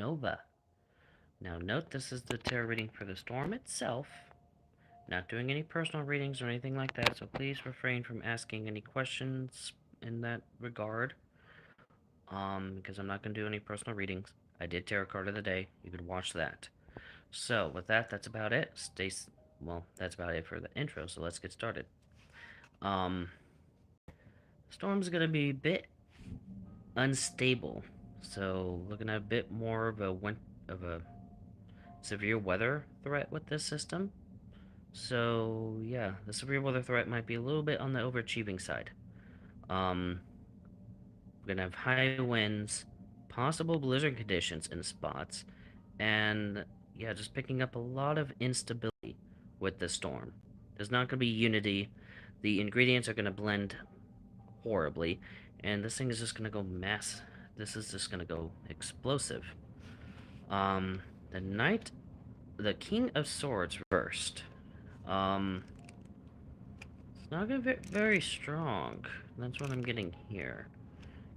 Nova. Now note this is the tarot reading for the storm itself. Not doing any personal readings or anything like that, so please refrain from asking any questions in that regard. Because I'm not going to do any personal readings. I did tarot card of the day. You could watch that. So, with that, that's about it. Well, that's about it for the intro, so let's get started. Storm's gonna be a bit unstable, so looking at a bit more of a severe weather threat with this system. So yeah, the severe weather threat might be a little bit on the overachieving side. We're gonna have high winds, possible blizzard conditions in spots, and yeah, just picking up a lot of instability with the storm. There's not gonna be unity. The ingredients are gonna blend horribly, and this thing is just gonna go mass. This is just gonna go explosive. The knight, the King of Swords reversed. It's not gonna be very strong. That's what I'm getting here.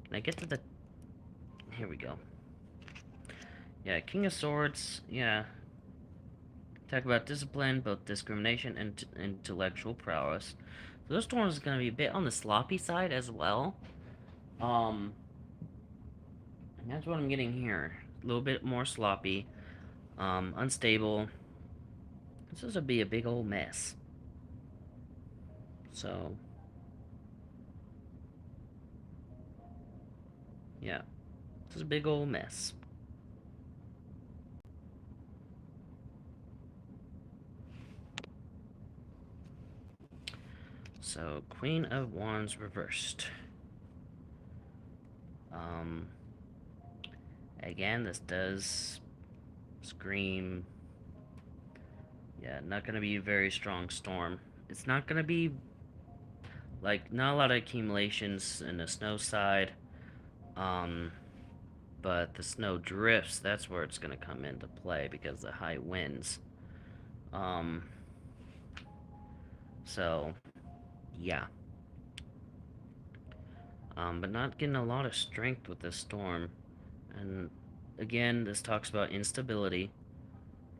Can I get to the? Here we go. Yeah, King of Swords. Yeah. Talk about discipline, both discrimination and intellectual prowess. So this storm is gonna be a bit on the sloppy side as well. And that's what I'm getting here. A little bit more sloppy, unstable. This is gonna be a big old mess. So, yeah, this is a big old mess. So, Queen of Wands reversed. Again, this does scream. Yeah, not gonna be a very strong storm. It's not gonna be like not a lot of accumulations in the snow side. But the snow drifts. That's where it's gonna come into play because the high winds. So yeah. But not getting a lot of strength with this storm. And again, this talks about instability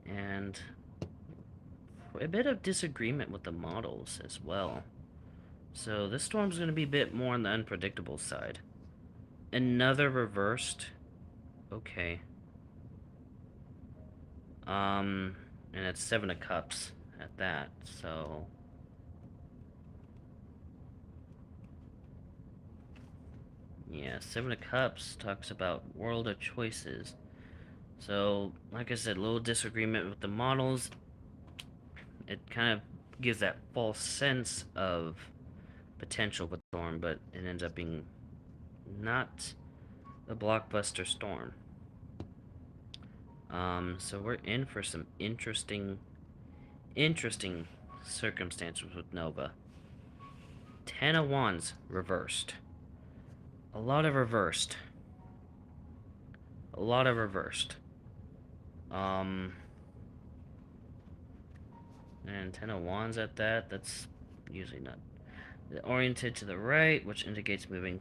and a bit of disagreement with the models as well. So this storm's going to be a bit more on the unpredictable side. Another reversed. Okay. And it's 7 of Cups at that, so... Yeah, 7 of Cups talks about world of choices. So, like I said, a little disagreement with the models. It kind of gives that false sense of potential with Storm, but it ends up being not a blockbuster Storm. So we're in for some interesting circumstances with Nova. 10 of Wands reversed. A lot of reversed. A lot of reversed. And 10 of Wands at that, that's usually not oriented to the right, which indicates moving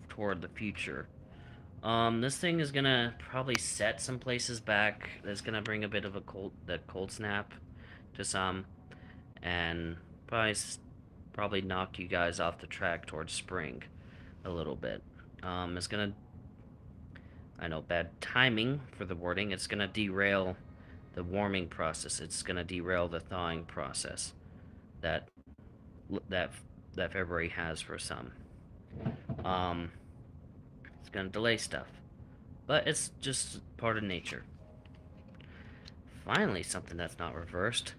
toward the future. This thing is gonna probably set some places back. That's gonna bring a bit of a cold snap to some, and probably knock you guys off the track towards spring a little bit. It's gonna, I know, bad timing for the wording. It's gonna derail the warming process. It's gonna derail the thawing process that February has for some. It's gonna delay stuff, but it's just part of nature. Finally, something that's not reversed.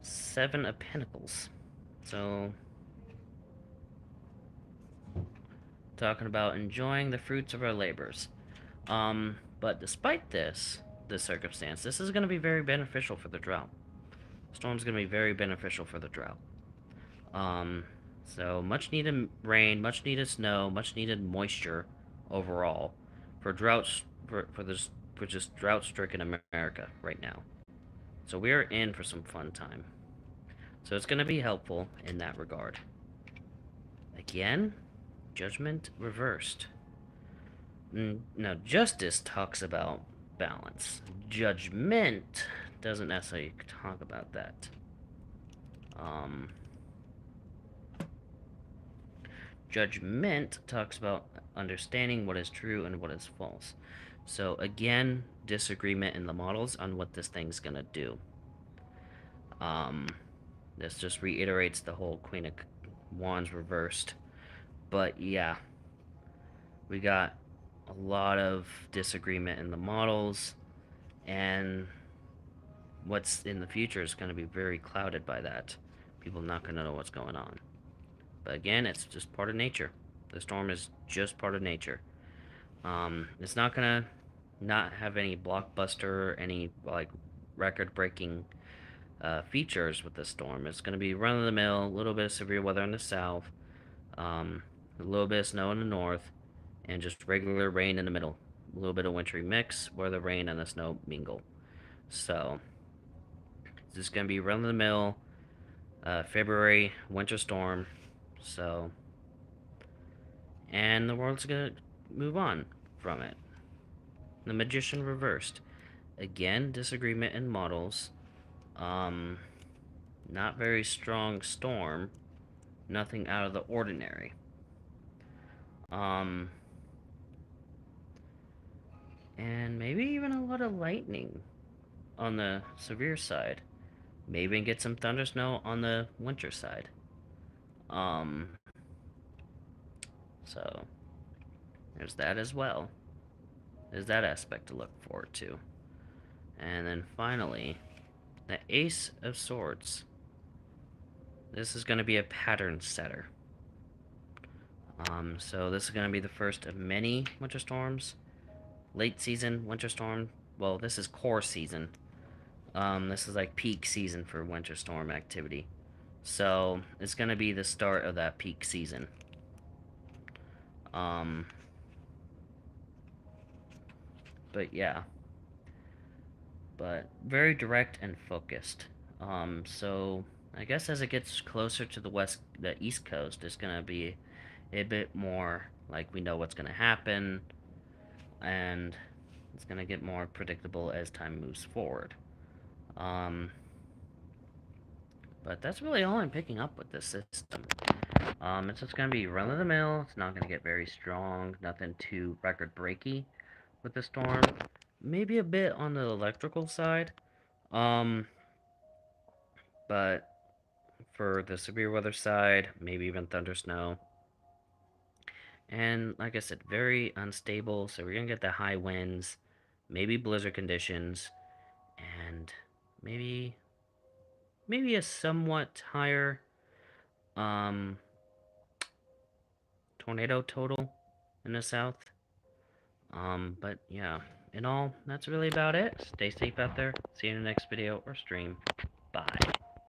7 of Pentacles. So, talking about enjoying the fruits of our labors. But despite this circumstance, this is going to be very beneficial for the drought. Storm's going to be very beneficial for the drought. So much needed rain, much needed snow, much needed moisture overall for droughts for just drought-stricken America right now. So we're in for some fun time. So it's going to be helpful in that regard. Again, Judgment reversed. Now, Justice talks about balance. Judgment doesn't necessarily talk about that. Judgment talks about understanding what is true and what is false. So again, disagreement in the models on what this thing's gonna do. This just reiterates the whole Queen of Wands reversed. But yeah, we got a lot of disagreement in the models, and what's in the future is going to be very clouded by that. People are not going to know what's going on. But again, it's just part of nature. The storm is just part of nature. It's not going to not have any blockbuster, any like record-breaking features with the storm. It's going to be run-of-the-mill, a little bit of severe weather in the south, a little bit of snow in the north, and just regular rain in the middle. A little bit of wintry mix where the rain and the snow mingle. So, this is going to be run-of-the-mill February winter storm. So, and the world's going to move on from it. The Magician reversed. Again, disagreement in models. Not very strong storm. Nothing out of the ordinary. And maybe even a lot of lightning on the severe side. Maybe get some thunder snow on the winter side. So there's that as well. There's that aspect to look forward to. And then finally, the Ace of Swords. This is going to be a pattern setter. So this is going to be the first of many winter storms. Late season winter storm. Well, this is core season. This is like peak season for winter storm activity. So it's going to be the start of that peak season. But yeah. But very direct and focused. So I guess as it gets closer to the East Coast, it's gonna be a bit more like we know what's gonna happen, and it's gonna get more predictable as time moves forward. But that's really all I'm picking up with this system. It's just gonna be run of the mill. It's not gonna get very strong. Nothing too record breaky with the storm. Maybe a bit on the electrical side. But for the severe weather side, maybe even thunder snow. And like I said, very unstable, so we're gonna get the high winds, maybe blizzard conditions, and maybe a somewhat higher tornado total in the south. But yeah, in all, that's really about it. Stay safe out there. See you in the next video or stream. Bye.